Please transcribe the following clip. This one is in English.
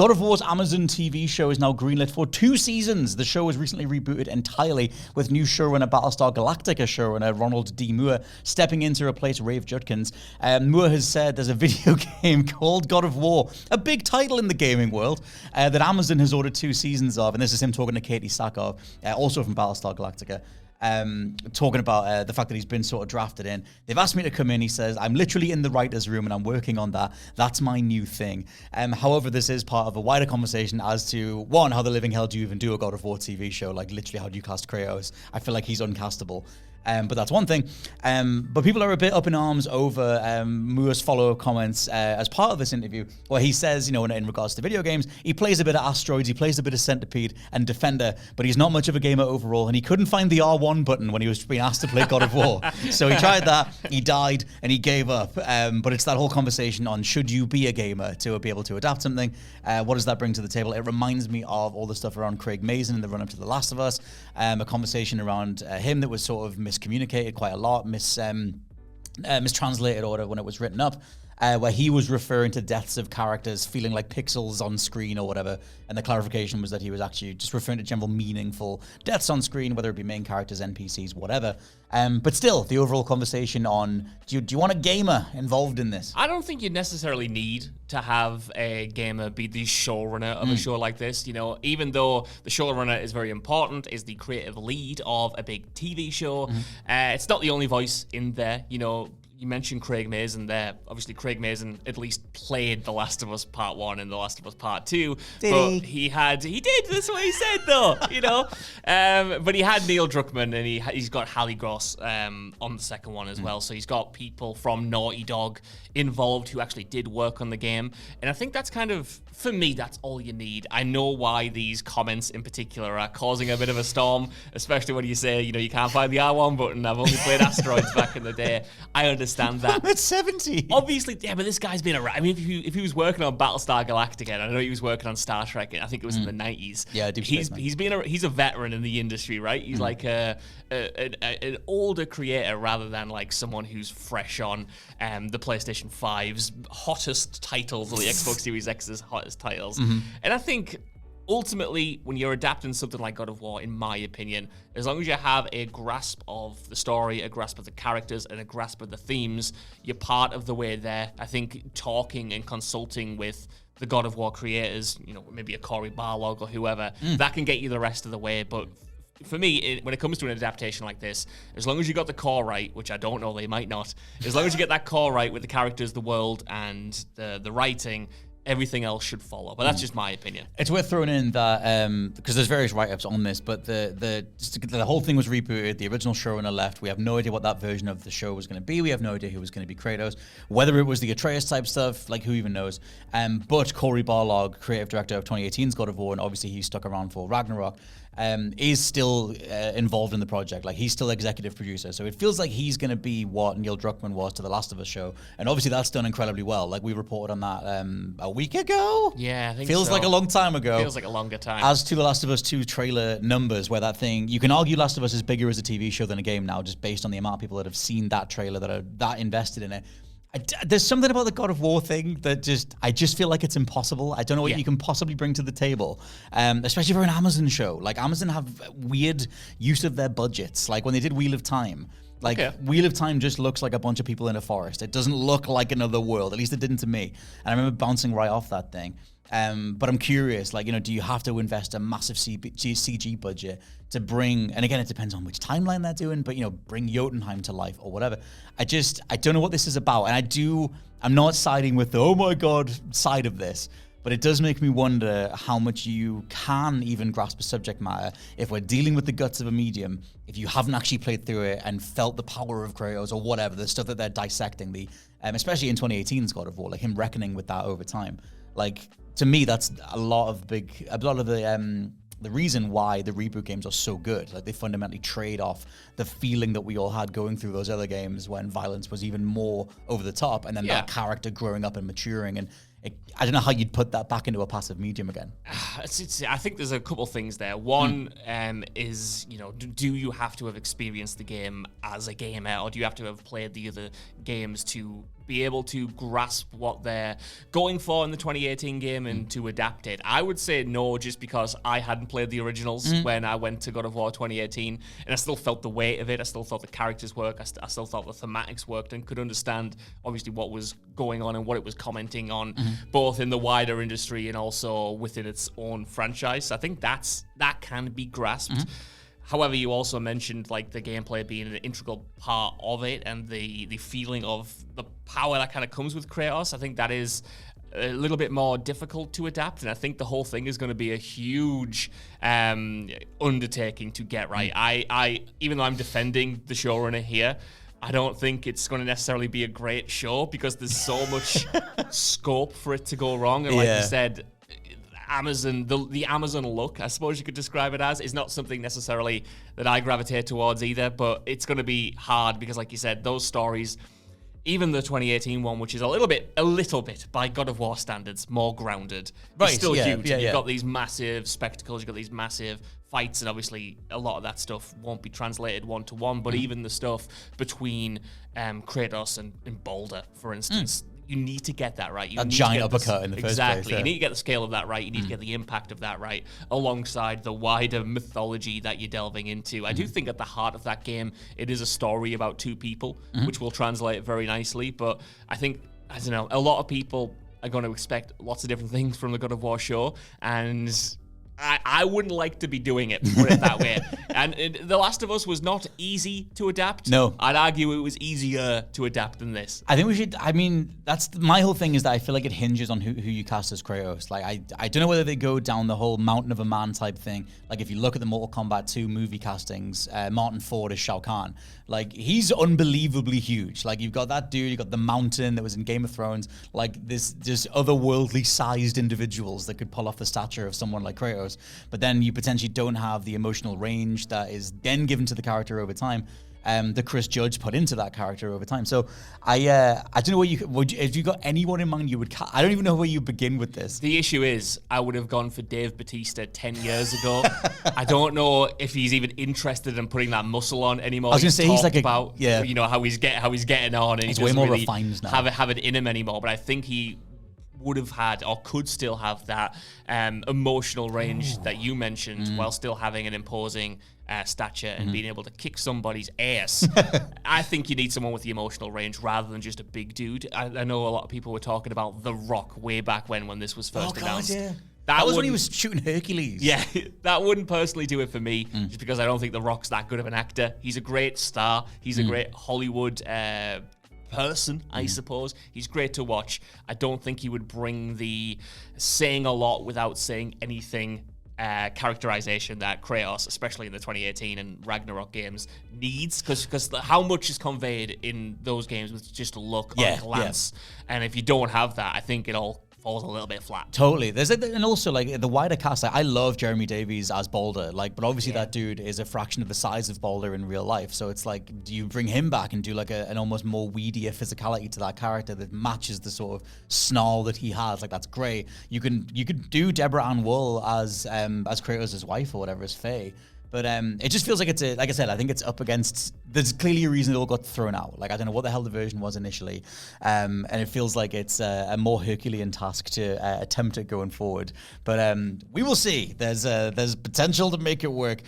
God of War's Amazon TV show is now greenlit for 2 seasons. The show was recently rebooted entirely with new showrunner Battlestar Galactica showrunner Ronald D. Moore stepping in to replace Rafe Judkins. Moore has said there's a video game called God of War, a big title in the gaming world, that Amazon has ordered 2 seasons of, and this is him talking to Katie Sackhoff, also from Battlestar Galactica. Talking about the fact that he's been sort of drafted in. They've asked me to come in. He says, I'm literally in the writer's room and I'm working on that. That's my new thing. However, this is part of a wider conversation as to, one, how the living hell do you even do a God of War TV show? Like, literally, how do you cast Kratos? I feel like he's uncastable. But that's one thing. But people are a bit up in arms over Moore's follow-up comments as part of this interview, where he says, you know, in regards to video games, he plays a bit of Asteroids, he plays a bit of Centipede and Defender, but he's not much of a gamer overall, and he couldn't find the R1 button when he was being asked to play God of War. So he tried that, he died, and he gave up. But it's that whole conversation on should you be a gamer to be able to adapt something? What does that bring to the table? It reminds me of all the stuff around Craig Mazin in the run-up to The Last of Us, a conversation around him that was sort of miscommunicated quite a lot, mistranslated order when it was written up, where he was referring to deaths of characters feeling like pixels on screen or whatever, and the clarification was that he was actually just referring to general meaningful deaths on screen, whether it be main characters, NPCs, whatever. But still, the overall conversation on, do you want a gamer involved in this? I don't think you necessarily need to have a gamer be the showrunner of a show like this. You know, even though the showrunner is very important, is the creative lead of a big TV show, it's not the only voice in there. You know, you mentioned Craig Mazin there. Obviously, Craig Mazin at least played The Last of Us Part 1 and The Last of Us Part 2. He did. That's what he said, though, you know. But he had Neil Druckmann, and he's got Hallie Gross on the second one as well. So he's got people from Naughty Dog involved who actually did work on the game. And I think that's kind of, for me, that's all you need. I know why these comments in particular are causing a bit of a storm, especially when you say, you know, you can't find the R1 button. I've only played Asteroids back in the day. I understand that. I'm at 70. Obviously, yeah, but this guy's been around. I mean, if he was working on Battlestar Galactica, and I know he was working on Star Trek, and I think it was in the 90s. Yeah, he's a veteran in the industry, right? He's like an older creator rather than like someone who's fresh on the PlayStation 5's hottest titles or the Xbox Series X's hottest titles. And I think ultimately, when you're adapting something like God of War, in my opinion, as long as you have a grasp of the story, a grasp of the characters, and a grasp of the themes, you're part of the way there. I think talking and consulting with the God of War creators, you know, maybe a Cory Barlog or whoever, that can get you the rest of the way. But for me, when it comes to an adaptation like this, as long as you got the core right, which I don't know, they might not, as long as you get that core right with the characters, the world, and the writing, everything else should follow. But that's just my opinion. It's worth throwing in that, because there's various write-ups on this, but the whole thing was rebooted. The original showrunner left. We have no idea what that version of the show was going to be. We have no idea who was going to be Kratos. Whether it was the Atreus type stuff, like who even knows. But Cory Barlog, creative director of 2018's God of War, and obviously he stuck around for Ragnarok, is still involved in the project. Like, he's still executive producer. So it feels like he's going to be what Neil Druckmann was to The Last of Us show. And obviously that's done incredibly well. Like, we reported on that a week ago? Yeah, I think Feels like a long time ago. Feels like a longer time. As to The Last of Us 2 trailer numbers, where that thing, you can argue Last of Us is bigger as a TV show than a game now, just based on the amount of people that have seen that trailer, that are that invested in it. There's something about the God of War thing that I just feel like it's impossible. I don't know what you can possibly bring to the table, especially for an Amazon show. Like, Amazon have weird use of their budgets. Like, when they did Wheel of Time, Wheel of Time just looks like a bunch of people in a forest. It doesn't look like another world. At least it didn't to me. And I remember bouncing right off that thing. But I'm curious, like, you know, do you have to invest a massive CG budget to bring, and again, it depends on which timeline they're doing, but, you know, bring Jotunheim to life or whatever. I don't know what this is about. And I'm not siding with the, oh my God, side of this, but it does make me wonder how much you can even grasp a subject matter if we're dealing with the guts of a medium, if you haven't actually played through it and felt the power of Kratos or whatever, the stuff that they're dissecting, especially in 2018's God of War, like him reckoning with that over time. Like, to me, that's a lot of the reason why the reboot games are so good. Like, they fundamentally trade off the feeling that we all had going through those other games when violence was even more over the top, and then that character growing up and maturing. And I don't know how you'd put that back into a passive medium again. I think there's a couple things there. One is, you know, do you have to have experienced the game as a gamer, or do you have to have played the other games to be able to grasp what they're going for in the 2018 game and to adapt it? I would say no, just because I hadn't played the originals when I went to God of War 2018, and I still felt the weight of it. I still thought the characters worked. I still thought the thematics worked, and could understand obviously what was going on and what it was commenting on, both in the wider industry and also within its own franchise. I think that can be grasped. However, you also mentioned like the gameplay being an integral part of it, and the feeling of the power that kind of comes with Kratos. I think that is a little bit more difficult to adapt, and I think the whole thing is going to be a huge undertaking to get right. I even though I'm defending the showrunner here, I don't think it's going to necessarily be a great show, because there's so much scope for it to go wrong. And like you said, Amazon, the Amazon look, I suppose you could describe it as, is not something necessarily that I gravitate towards either, but it's going to be hard because, like you said, those stories, even the 2018 one, which is a little bit by God of War standards, more grounded, is still huge. You've got these massive spectacles, you've got these massive fights, and obviously a lot of that stuff won't be translated one-to-one, but even the stuff between Kratos and Boulder, for instance, you need to get that right. You that need giant to get uppercut in the first place. Exactly. You need to get the scale of that right. You need to get the impact of that right, alongside the wider mythology that you're delving into. I do think at the heart of that game, it is a story about two people, which will translate very nicely. But I think, I don't know, a lot of people are going to expect lots of different things from the God of War show, and I wouldn't like to be doing it, put it that way. And The Last of Us was not easy to adapt. No. I'd argue it was easier to adapt than this. I think we should, I mean, my whole thing is that I feel like it hinges on who you cast as Kratos. Like, I don't know whether they go down the whole Mountain of a Man type thing. Like, if you look at the Mortal Kombat 2 movie castings, Martin Ford as Shao Kahn. Like, he's unbelievably huge. Like, you've got that dude, you've got the mountain that was in Game of Thrones. Like, this just otherworldly sized individuals that could pull off the stature of someone like Kratos. But then you potentially don't have the emotional range that is then given to the character over time, that Chris Judge put into that character over time. So I don't know if you got anyone in mind you would I don't even know where you begin with this. The issue is, I would have gone for Dave Bautista 10 years ago. I don't know if he's even interested in putting that muscle on anymore. I was going to say he's like about you know how he's getting on, and he's he way doesn't more really refined now. have it in him anymore. But I think he would have had, or could still have, that emotional range that you mentioned, while still having an imposing stature and being able to kick somebody's ass. I think you need someone with the emotional range rather than just a big dude. I know a lot of people were talking about The Rock way back when this was first announced. Yeah. That was when he was shooting Hercules. Yeah, that wouldn't personally do it for me, just because I don't think The Rock's that good of an actor. He's a great star. He's a great Hollywood person, I suppose. He's great to watch. I don't think he would bring the saying a lot without saying anything characterization that Kratos, especially in the 2018 and Ragnarok games, needs, because how much is conveyed in those games with just a look or a glance, and if you don't have that, I think it all falls a little bit flat. Totally. And also like the wider cast. Like, I love Jeremy Davies as Boulder. Like, but obviously that dude is a fraction of the size of Boulder in real life. So it's like, do you bring him back and do like an almost more weedier physicality to that character that matches the sort of snarl that he has? Like, that's great. You could do Deborah Ann Wool as Kratos' wife or whatever, as Faye. But it just feels like like I said, I think it's up against, there's clearly a reason it all got thrown out. Like, I don't know what the hell the version was initially. And it feels like it's a more Herculean task to attempt it going forward. But we will see. There's potential to make it work.